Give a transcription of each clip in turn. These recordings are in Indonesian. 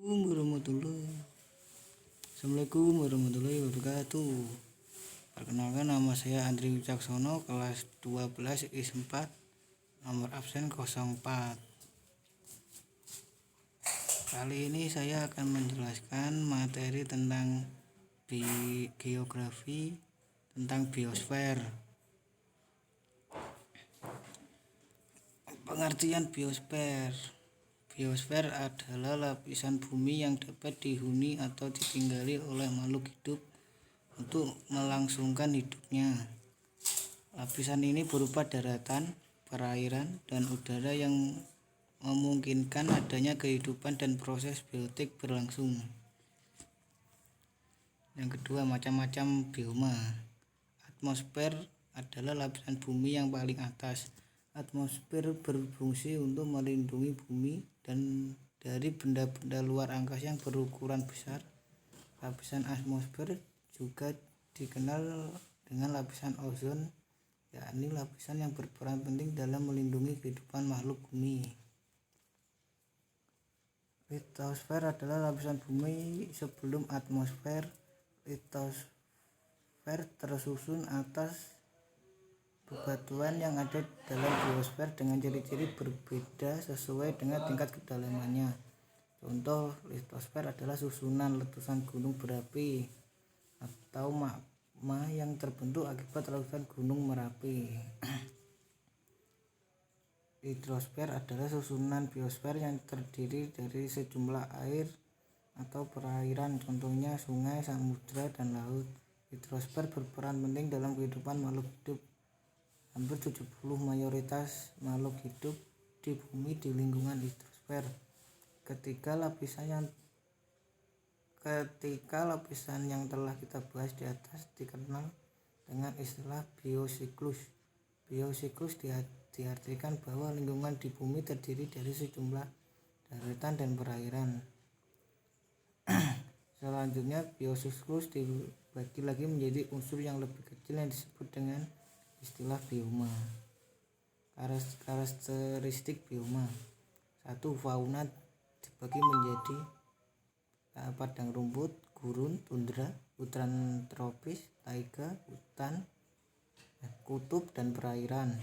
Assalamualaikum warahmatullahi wabarakatuh. Perkenalkan, nama saya Andri Wicaksono, kelas 12 IPS 4, nomor absen 04. Kali ini saya akan menjelaskan materi tentang geografi tentang biosfer. Pengertian biosfer. Biosfer adalah lapisan bumi yang dapat dihuni atau ditinggali oleh makhluk hidup untuk melangsungkan hidupnya. Lapisan ini berupa daratan, perairan, dan udara yang memungkinkan adanya kehidupan dan proses biotik berlangsung. Yang kedua, macam-macam bioma. Atmosfer adalah lapisan bumi yang paling atas. Atmosfer berfungsi untuk melindungi bumi dan dari benda-benda luar angkasa yang berukuran besar. Lapisan atmosfer juga dikenal dengan lapisan ozon, yakni lapisan yang berperan penting dalam melindungi kehidupan makhluk bumi. Litosfer adalah lapisan bumi sebelum atmosfer. Litosfer tersusun atas bebatuan yang ada dalam biosfer dengan ciri-ciri berbeda sesuai dengan tingkat kedalamannya. Contoh litosfer adalah susunan letusan gunung berapi atau magma yang terbentuk akibat letusan gunung Merapi. Hidrosfer adalah susunan biosfer yang terdiri dari sejumlah air atau perairan, contohnya sungai, samudra, dan laut. Hidrosfer berperan penting dalam kehidupan makhluk hidup. Hampir 70% mayoritas makhluk hidup di bumi di lingkungan hidrosfer. Ketika lapisan yang telah kita bahas di atas dikenal dengan istilah biosiklus. Biosiklus diartikan bahwa lingkungan di bumi terdiri dari sejumlah daratan dan perairan. Selanjutnya, biosiklus dibagi lagi menjadi unsur yang lebih kecil yang disebut dengan istilah bioma. Karakteristik bioma. 1. Fauna dibagi menjadi padang rumput, gurun, tundra, hutan tropis, taiga, hutan kutub, dan perairan.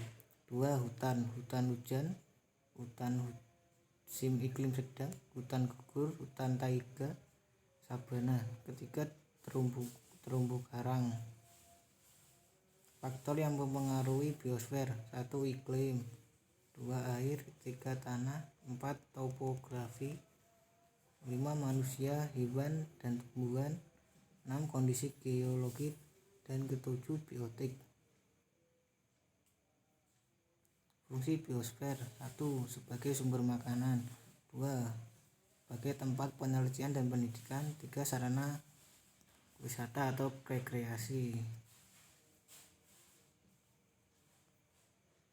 2. Hutan hujan, hutan musim iklim sedang, hutan gugur, hutan taiga, sabana. Ketiga, terumbu karang. Faktor yang mempengaruhi biosfer. 1. Iklim. 2. Air. 3. Tanah. 4. Topografi. 5. Manusia, hewan, dan tumbuhan. 6. Kondisi geologis. Dan 7. biotik. Fungsi biosfer. 1. Sebagai sumber makanan. 2. Sebagai tempat penelitian dan pendidikan. 3. Sarana wisata atau rekreasi.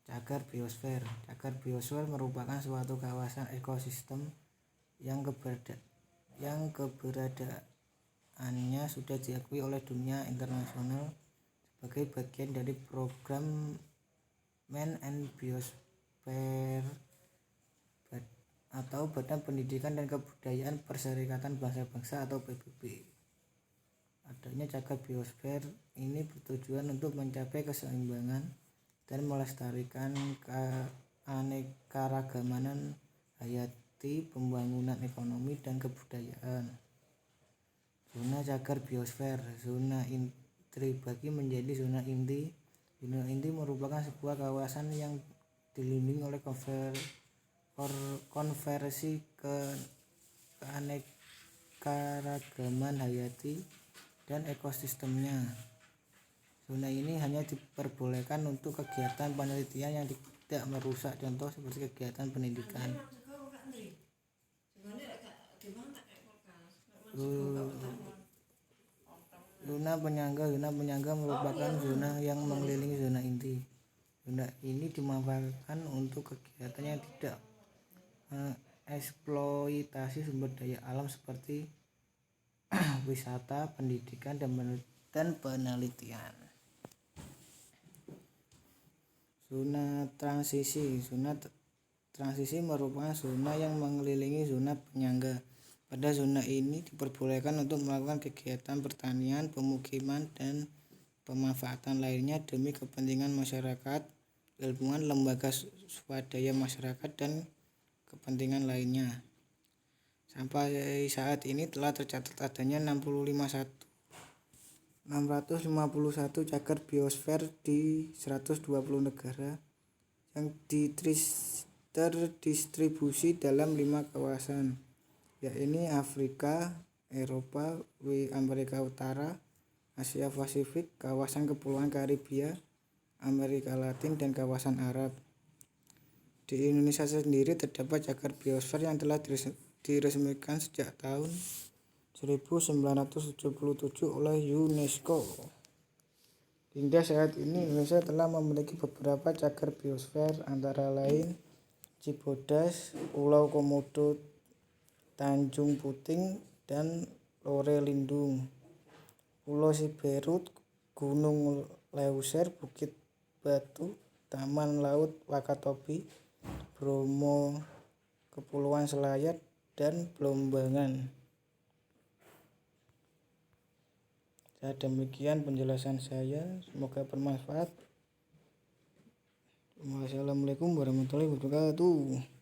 Cagar biosfer. Cagar biosfer merupakan suatu kawasan ekosistem yang keberadaannya sudah diakui oleh dunia internasional sebagai bagian dari program Man and Biosphere atau Badan Pendidikan dan Kebudayaan Perserikatan Bangsa-Bangsa atau PBB. Adanya cagar biosfer ini bertujuan untuk mencapai keseimbangan dan melestarikan keanekaragaman hayati, pembangunan ekonomi, dan kebudayaan. Zona cagar biosfer. Zona dibagi menjadi zona inti. Zona inti merupakan sebuah kawasan yang dilindungi oleh konversi keanekaragaman hayati dan ekosistemnya. Zona ini hanya diperbolehkan untuk kegiatan penelitian yang tidak merusak, contoh seperti kegiatan pendidikan. Zona penyangga merupakan zona yang mengelilingi zona inti. Zona ini dimanfaatkan untuk kegiatan yang tidak eksploitasi sumber daya alam seperti wisata, pendidikan, dan penelitian. Zona transisi. Zona transisi merupakan zona yang mengelilingi zona penyangga. Pada zona ini diperbolehkan untuk melakukan kegiatan pertanian, pemukiman, dan pemanfaatan lainnya demi kepentingan masyarakat, ilmuwan, lembaga swadaya masyarakat, dan kepentingan lainnya. Sampai saat ini telah tercatat adanya 651 cagar biosfer di 120 negara yang terdistribusi dalam 5 kawasan, yaitu Afrika, Eropa, Amerika Utara, Asia Pasifik, kawasan Kepulauan Karibia, Amerika Latin, dan kawasan Arab. Di Indonesia sendiri terdapat cagar biosfer yang telah diresmikan sejak tahun 1977 oleh UNESCO. Hingga saat ini Indonesia telah memiliki beberapa cagar biosfer, antara lain Cibodas, Pulau Komodo, Tanjung Puting, dan Lorelindung, Pulau Siberut, Gunung Leuser, Bukit Batu, Taman Laut Wakatobi, Bromo, Kepulauan Selayar, dan Blombangan. Demikian penjelasan saya, semoga bermanfaat. Wassalamualaikum warahmatullahi wabarakatuh.